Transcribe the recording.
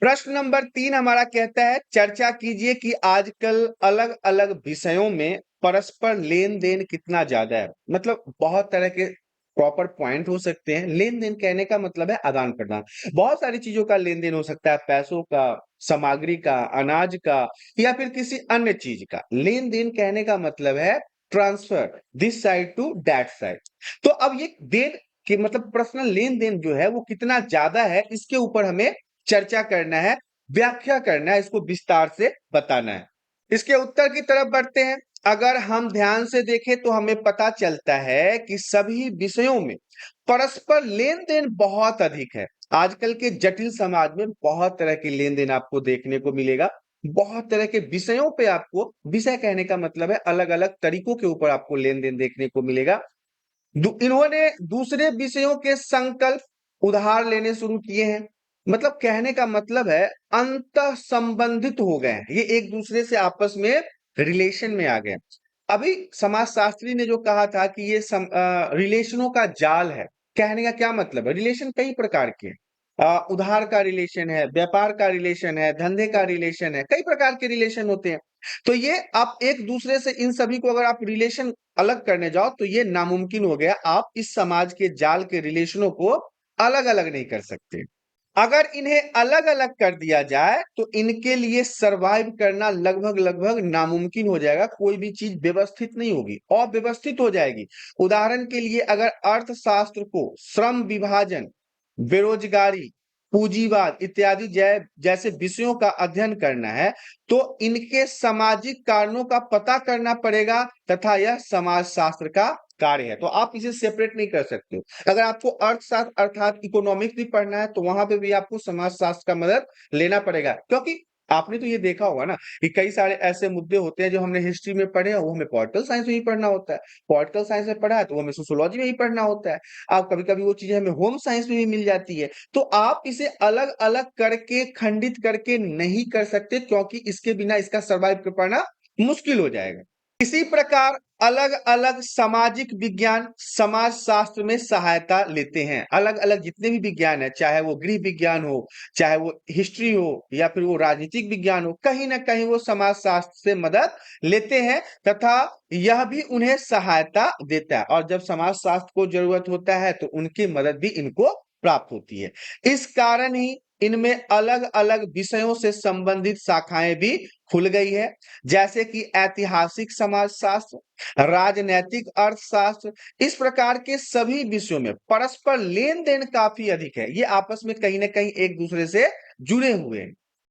प्रश्न नंबर 3 हमारा कहता है, चर्चा कीजिए कि आजकल अलग अलग विषयों में परस्पर लेन देन कितना ज्यादा है। मतलब बहुत तरह के प्रॉपर पॉइंट हो सकते हैं। लेन देन कहने का मतलब है आदान प्रदान। बहुत सारी चीजों का लेन देन हो सकता है, पैसों का, सामग्री का, अनाज का, या फिर किसी अन्य चीज का। लेन देन कहने का मतलब है transfer, this side to that side. तो अब ये देन कि मतलब पर्सनल लेन देन जो है वो कितना ज्यादा है, इसके ऊपर हमें चर्चा करना है, व्याख्या करना है, इसको विस्तार से बताना है। इसके उत्तर की तरफ बढ़ते हैं। अगर हम ध्यान से देखें तो हमें पता चलता है कि सभी विषयों में परस्पर लेन देन बहुत अधिक है। आजकल के जटिल समाज में बहुत तरह के लेन देन आपको देखने को मिलेगा। बहुत तरह के विषयों पे आपको, विषय कहने का मतलब है अलग अलग तरीकों के ऊपर आपको लेन देन देखने को मिलेगा। इन्होंने दूसरे विषयों के संकल्प उधार लेने शुरू किए हैं। मतलब कहने का मतलब है अंत संबंधित हो गए हैं, ये एक दूसरे से आपस में रिलेशन में आ गए। अभी समाजशास्त्री ने जो कहा था कि ये रिलेशनों का जाल है, कहने का क्या मतलब है, रिलेशन कई प्रकार के हैं। उधार का रिलेशन है, व्यापार का रिलेशन है, धंधे का रिलेशन है, कई प्रकार के रिलेशन होते हैं। तो ये आप एक दूसरे से इन सभी को अगर आप रिलेशन अलग करने जाओ तो ये नामुमकिन हो गया। आप इस समाज के जाल के रिलेशनों को अलग अलग नहीं कर सकते। अगर इन्हें अलग अलग कर दिया जाए तो इनके लिए सरवाइव करना लगभग लगभग नामुमकिन हो जाएगा। कोई भी चीज व्यवस्थित नहीं होगी, अव्यवस्थित हो जाएगी। उदाहरण के लिए अगर अर्थशास्त्र को श्रम विभाजन, बेरोजगारी, पूंजीवाद इत्यादि जैसे विषयों का अध्ययन करना है तो इनके सामाजिक कारणों का पता करना पड़ेगा, तथा यह समाजशास्त्र का कार्य है। तो आप इसे सेपरेट नहीं कर सकते हो। अगर आपको अर्थशास्त्र अर्थात इकोनॉमिक्स भी पढ़ना है तो वहां पे भी आपको समाजशास्त्र का मदद लेना पड़ेगा। क्योंकि आपने तो ये देखा होगा ना कि कई सारे ऐसे मुद्दे होते हैं जो हमने हिस्ट्री में पढ़े हैं, वो हमें पॉलिटिकल साइंस में ही पढ़ना होता है। पॉलिटिकल साइंस में पढ़ा है तो वो हमें सोशियोलॉजी में ही पढ़ना होता है। आप कभी कभी वो चीजें हमें होम साइंस में भी मिल जाती है। तो आप इसे अलग अलग करके, खंडित करके नहीं कर सकते, क्योंकि इसके बिना इसका सर्वाइव कर पाना मुश्किल हो जाएगा। इसी प्रकार अलग अलग सामाजिक विज्ञान समाज शास्त्र में सहायता लेते हैं। अलग अलग जितने भी विज्ञान है, चाहे वो गृह विज्ञान हो, चाहे वो हिस्ट्री हो, या फिर वो राजनीतिक विज्ञान हो, कहीं ना कहीं वो समाज शास्त्र से मदद लेते हैं, तथा यह भी उन्हें सहायता देता है। और जब समाज शास्त्र को जरूरत होता है तो उनकी मदद भी इनको प्राप्त होती है। इस कारण ही इनमें अलग अलग विषयों से संबंधित शाखाएं भी खुल गई है, जैसे कि ऐतिहासिक समाजशास्त्र, राजनैतिक अर्थशास्त्र। इस प्रकार के सभी विषयों में परस्पर लेन देन काफी अधिक है। ये आपस में कहीं ना कहीं एक दूसरे से जुड़े हुए हैं।